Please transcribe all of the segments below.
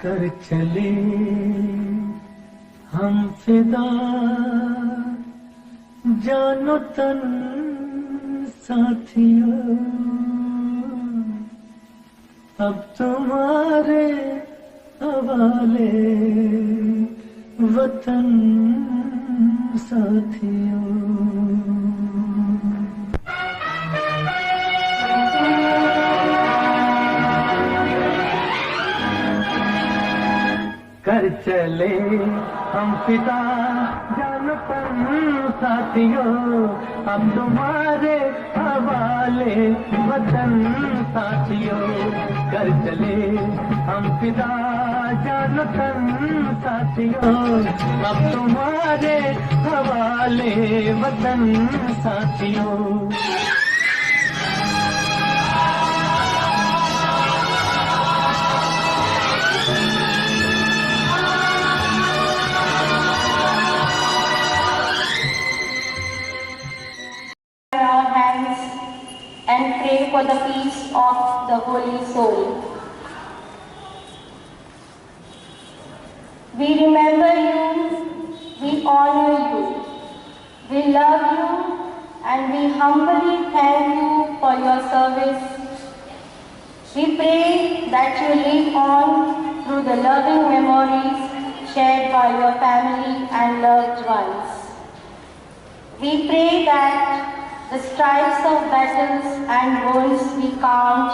कर चले हम फिदा, जानो तन साथियों, अब तुम्हारे हवाले वतन साथियों। कर चले हम पिता जानपन साथियों, हम तुम्हारे हवाले वतन साथियों। कर चले हम पिता जानपन साथियों, हम तुम्हारे हवाले वतन साथियों। And pray for the peace of the holy soul. We remember you, we honor you, we love you, and we humbly thank you for your service. We pray that you live on through the loving memories shared by your family and loved ones. We pray that the stripes of battles and wounds we count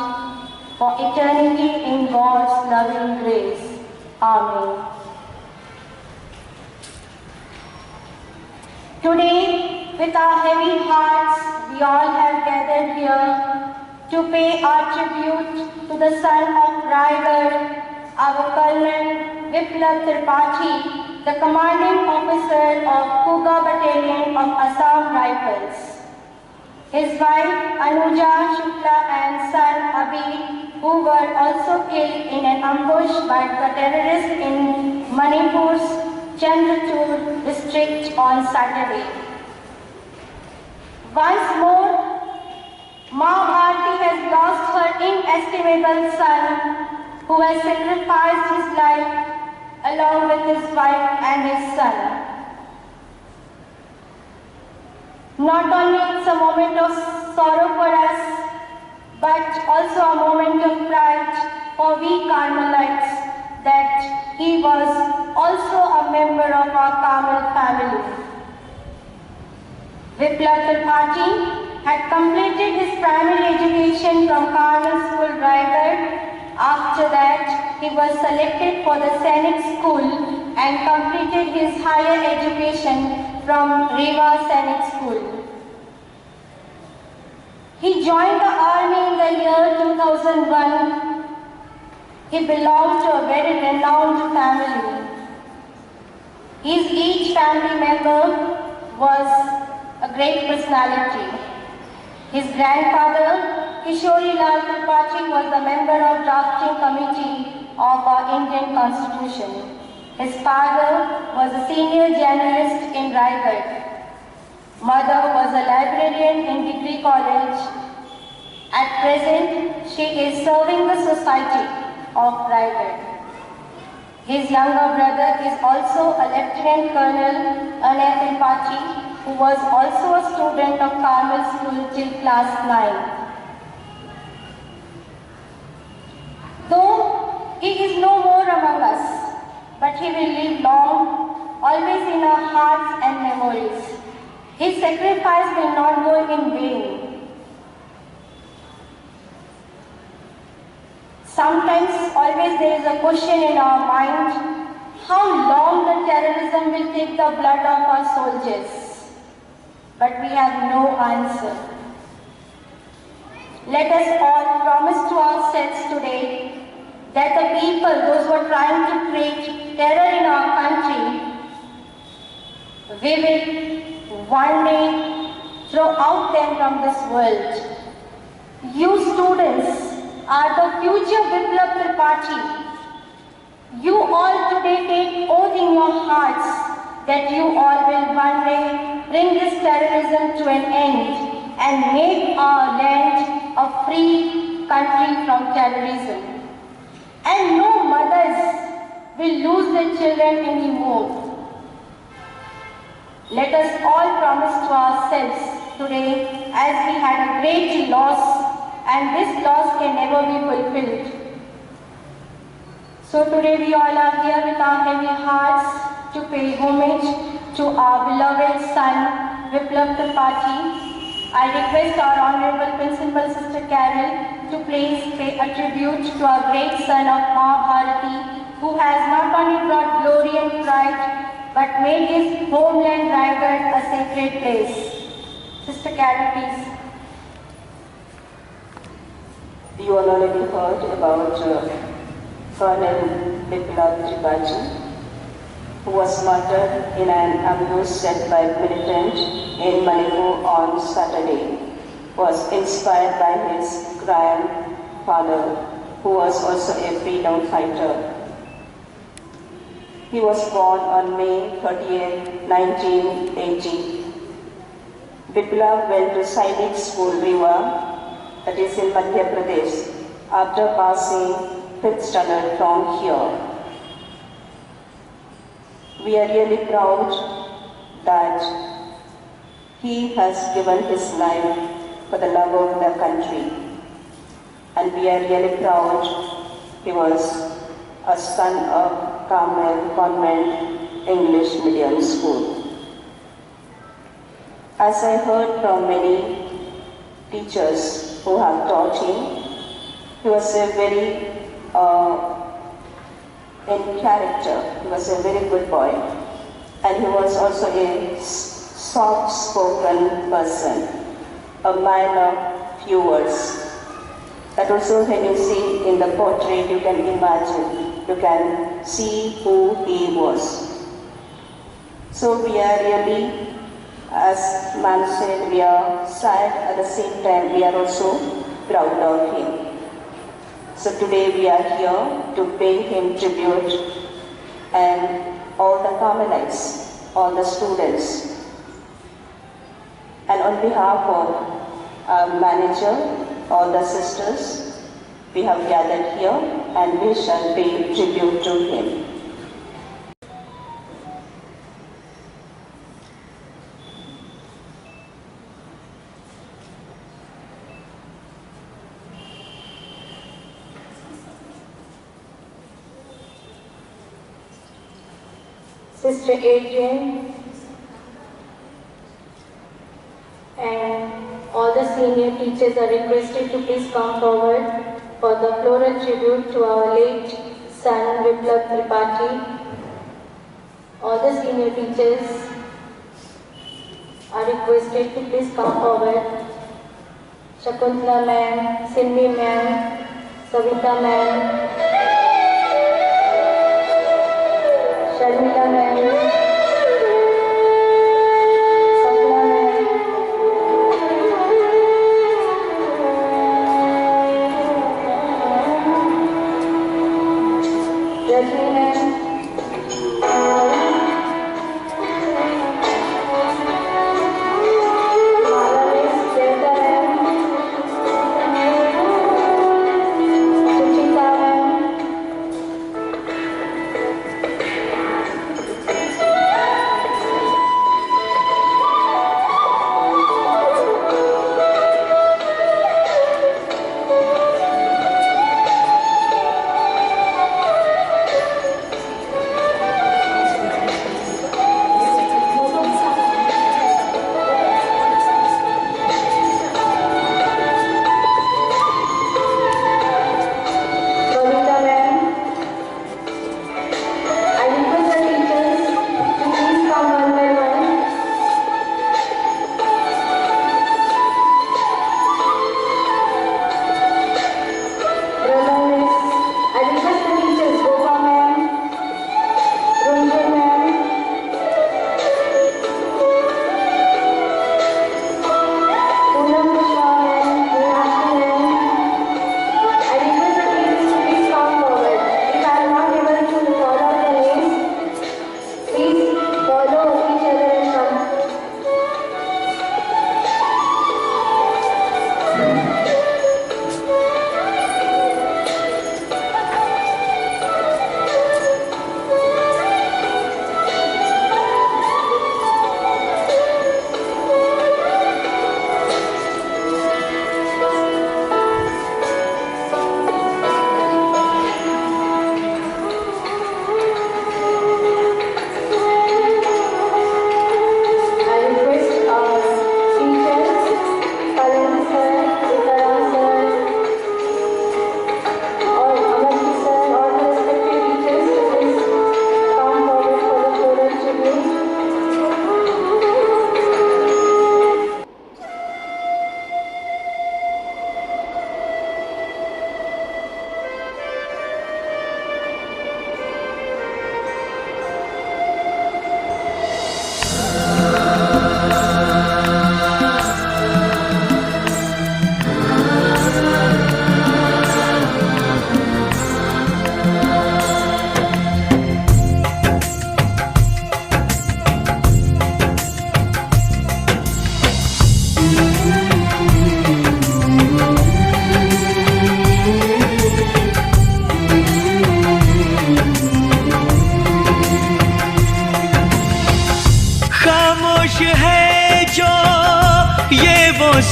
for eternity in God's loving grace. Amen. Today, with our heavy hearts, we all have gathered here to pay our tribute to the son of Raigad, our Colonel Biplab Tripathi, the commanding officer of Kuga Battalion of Assam Rifles. His wife Anuja Shukla and son Abhi, who were also killed in an ambush by the terrorists in Manipur's Chandrachur district on Saturday. Once more, Ma Bharti has lost her inestimable son, who has sacrificed his life along with his wife and his son. Not only it's a moment of sorrow for us, but also a moment of pride for we Carmelites that he was also a member of our Carmel family. Biplab Tripathi had completed his primary education from Carmel School, Raigad. After that, he was selected for the Sainik School and completed his higher education from Rewa Sainik School. He joined the army in the year 2001. He belonged to a very renowned family. Each family member was a great personality. His grandfather, Kishori Lal Tripathi, was a member of drafting committee of our Indian Constitution. His father was a senior journalist in Raigad. Mother was a librarian in Degree College. At present, she is serving the society of Raigad. His younger brother is also a Lieutenant Colonel Anay Tripathi, who was also a student of Carmel School till class 9. Though he is no more among us, but he will live long, always in our hearts and memories. His sacrifice will not go in vain. Sometimes, always there is a question in our mind, how long the terrorism will take the blood of our soldiers? But we have no answer. Let us all promise to ourselves today that the people, those who are trying to create terror in our country, we will one day throw out them from this world. You students are the future Biplab Tripathi. You all today take oath in your hearts that you all will one day bring this terrorism to an end and make our land a free country from terrorism. And no mothers will lose their children in the war. Let us all promise to ourselves today, as we had a great loss, and this loss can never be fulfilled. So today we all are here with our heavy hearts to pay homage to our beloved son, Biplab Tripathi. I request our Honorable Principal Sister Carol to please pay a tribute to our great son of Mahabharati, who has not only brought glory and pride, but made his homeland Raigad a sacred place. Sister Carol, please. You all already heard about Colonel Biplab Tripathi, who was murdered in an ambush set by militant in Manipur on Saturday, was inspired by his grandfather, who was also a freedom fighter. He was born on May 30, 1980. Biplab went to Sainik School, Rewa, that is in Madhya Pradesh, after passing 5th standard from here. We are really proud that he has given his life for the love of the country. And we are really proud he was a son of Carmel Convent English Medium School. As I heard from many teachers who have taught him, he was a very, in character, he was a very good boy. And he was also a soft-spoken person, a man of few words. That also when you see in the portrait, you can imagine, you can see who he was. So we are really, as man said, we are sad, at the same time we are also proud of him. So today we are here to pay him tribute, and all the Carmelites, all the students, and on behalf of our manager, all the sisters, we have gathered here and we shall pay tribute to him. Sister Adrian and all the senior teachers are requested to please come forward for the floral tribute to our late son Biplab Tripathi. All the senior teachers are requested to please come forward. Shakuntala ma'am, Sinmi ma'am, Savita ma'am, Sharmila ma'am,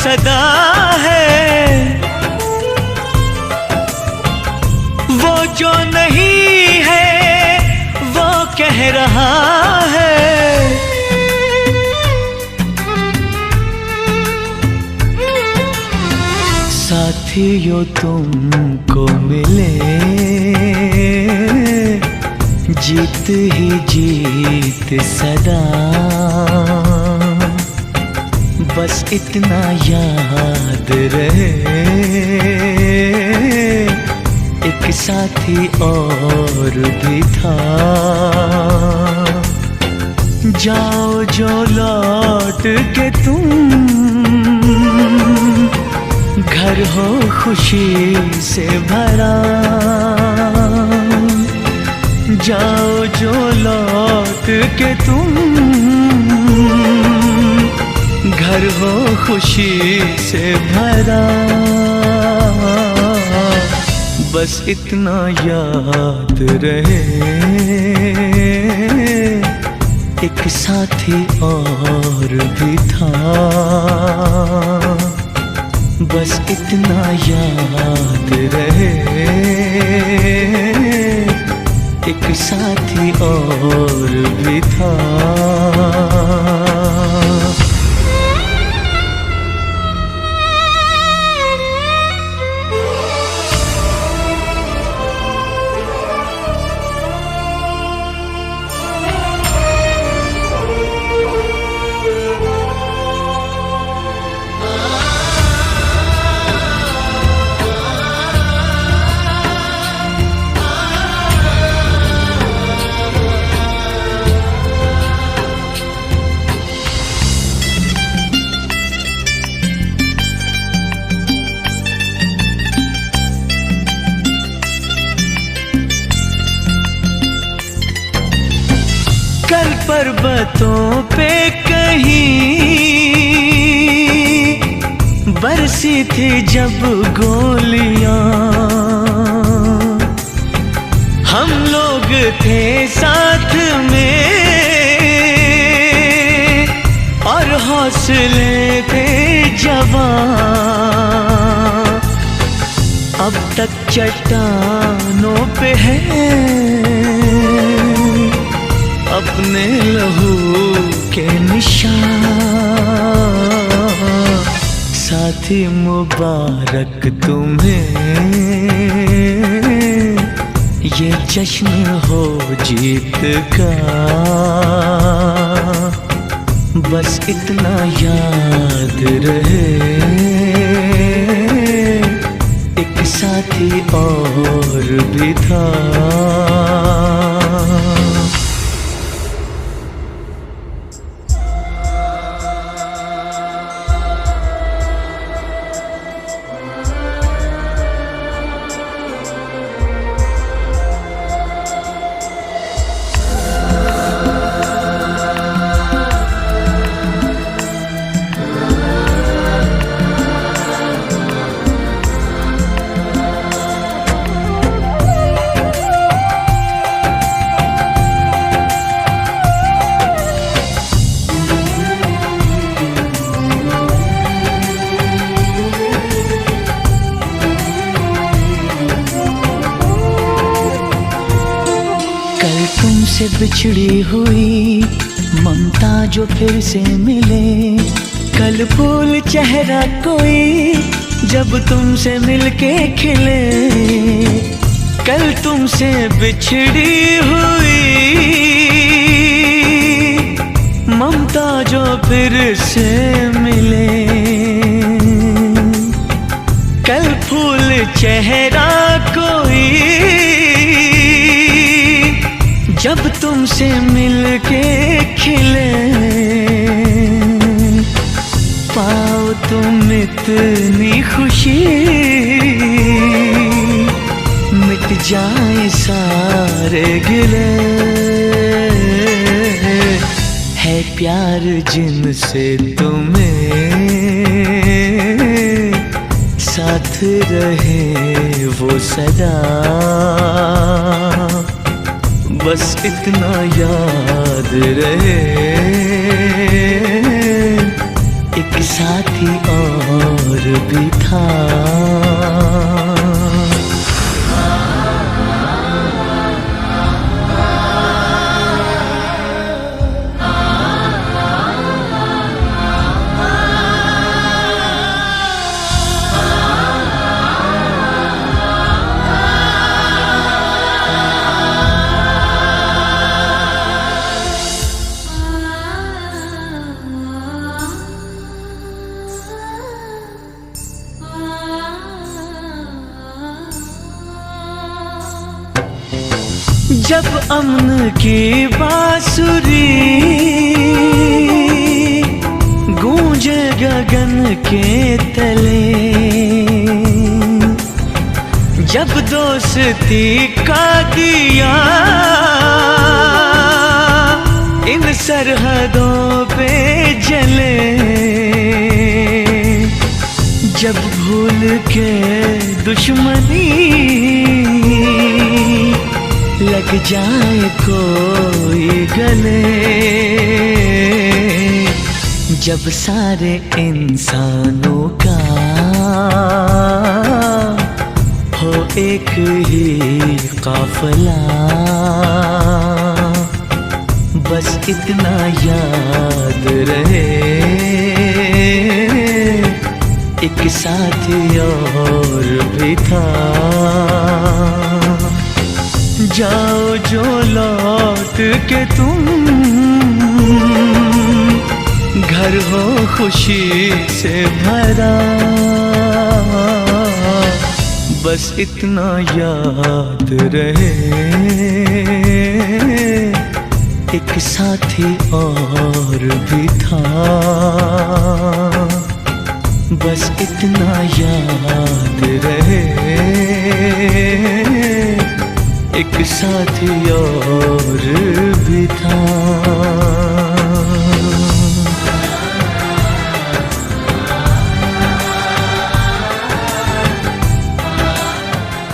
सदा है, वो जो नहीं है वो कह रहा है। साथियों तुमको मिले जीत ही जीत सदा, बस इतना याद रहे एक साथी और भी था। जाओ जो लौट के तुम, घर हो खुशी से भरा। जाओ जो लौट के तुम, घर हो खुशी से भरा। बस इतना याद रहे एक साथी और भी था। बस इतना याद रहे एक साथी और भी था। कल पर्वतों पे कहीं बरसी थी जब गोलियां, हम लोग थे साथ में और हौसले थे जवां। अब तक चट्टानों पे है अपने लहू के निशान। साथी मुबारक तुम्हें, ये जश्न हो जीत का। बस इतना याद रहे एक साथी और भी था। तुमसे बिछड़ी हुई ममता जो फिर से मिले। कल फूल चेहरा कोई जब तुमसे मिलके खिले। कल तुमसे बिछड़ी हुई ममता जो फिर से मिले। कल फूल चेहरा कोई जब तुमसे मिलके खिले। पाओ तुम इतनी खुशी मिट जाए सारे गिले। है प्यार जिनसे तुम्हें साथ रहे वो सदा। बस इतना याद रहे एक एक साथी और भी था। जब अमन की बांसुरी गूंजे गगन के तले, जब दोस्ती का दिया इन सरहदों पे जले, जब भूल के दुश्मनी लग जाए कोई गले, जब सारे इंसानों का हो एक ही काफिला, बस इतना याद रहे एक साथी और भी था। जाओ जो लौट के तुम, घर हो खुशी से भरा, बस इतना याद रहे एक साथी और भी था, बस इतना याद रहे एक साथी और भी था।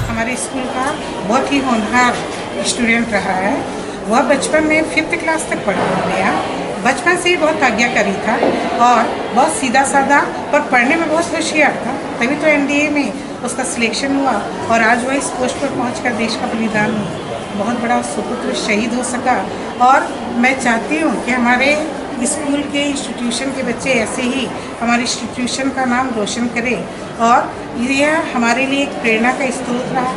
हमारे स्कूल का बहुत ही होनहार स्टूडेंट रहा है। वह बचपन में 5th क्लास तक पढ़ा गया। बचपन से ही बहुत आज्ञाकारी था और बहुत सीधा साधा, पर पढ़ने में बहुत होशियार था। तभी तो NDA में उसका सिलेक्शन हुआ और आज वह इस पोस्ट पर पहुंचकर देश का बलिदान बहुत बड़ा सुपुत्र शहीद हो सका। और मैं चाहती हूं कि हमारे स्कूल के इंस्टीट्यूशन के बच्चे ऐसे ही हमारे इंस्टीट्यूशन का नाम रोशन करें और यह हमारे लिए एक प्रेरणा का स्रोत रहा।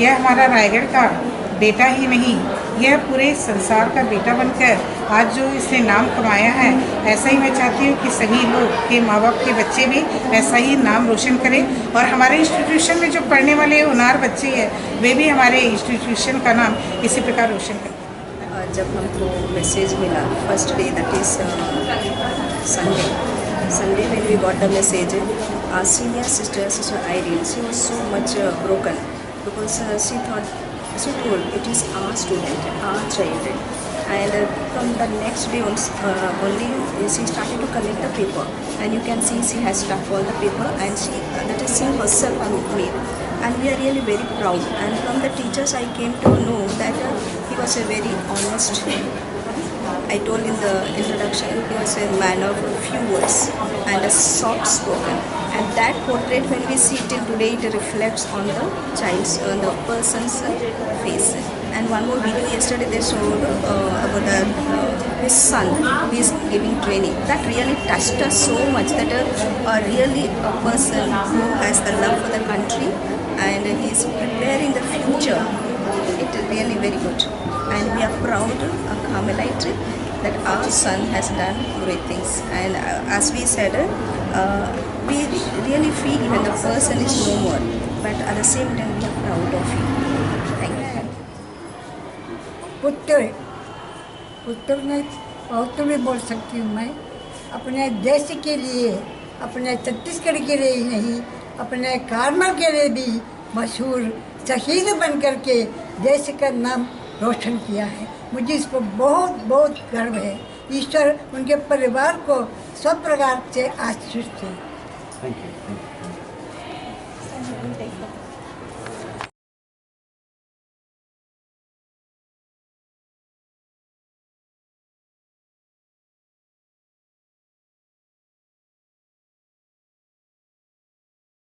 यह हमारा रायगढ़ का बेटा ही नहीं, यह पूरे संसार का बेटा बनकर आज जो इसने नाम कमाया है, ऐसा ही मैं चाहती हूँ कि सभी लोग के माँ बाप के बच्चे भी ऐसा ही नाम रोशन करें और हमारे इंस्टीट्यूशन में जो पढ़ने वाले होनहार बच्चे हैं वे भी हमारे इंस्टीट्यूशन का नाम इसी प्रकार रोशन करें। जब हमको मैसेज मिला first day, that is Sunday when we got the message, our senior sister Irene, she was so much broken because she told it is our student, our child, and from the next day only she started to collect the paper, and you can see she has stuck all the paper, and that is she herself made, and we are really very proud. And from the teachers I came to know that he was a very honest, I told in the introduction, he was a man of few words and a soft spoken, and that portrait when we see till today it reflects on the child's, on the person's face. And one more video yesterday they showed about his son who is giving training. That really touched us so much, that really a person who has the love for the country and he is preparing the future. It is really very good, and we are proud of Carmelite that our son has done great things. And as we said, we really feel when the person is no more, but at the same time we are proud of him. Thank you. उत्तर में बहुत भी बोल सकती हूँ मैं। अपने देश के लिए, अपने छत्तीसगढ़ के लिए ही नहीं, अपने कार्मल के लिए भी मशहूर शहीद बन कर के देश का नाम रोशन किया है। मुझे इस पर बहुत बहुत गर्व है। ईश्वर उनके परिवार को सब प्रकार से आशीष दे। Thank you.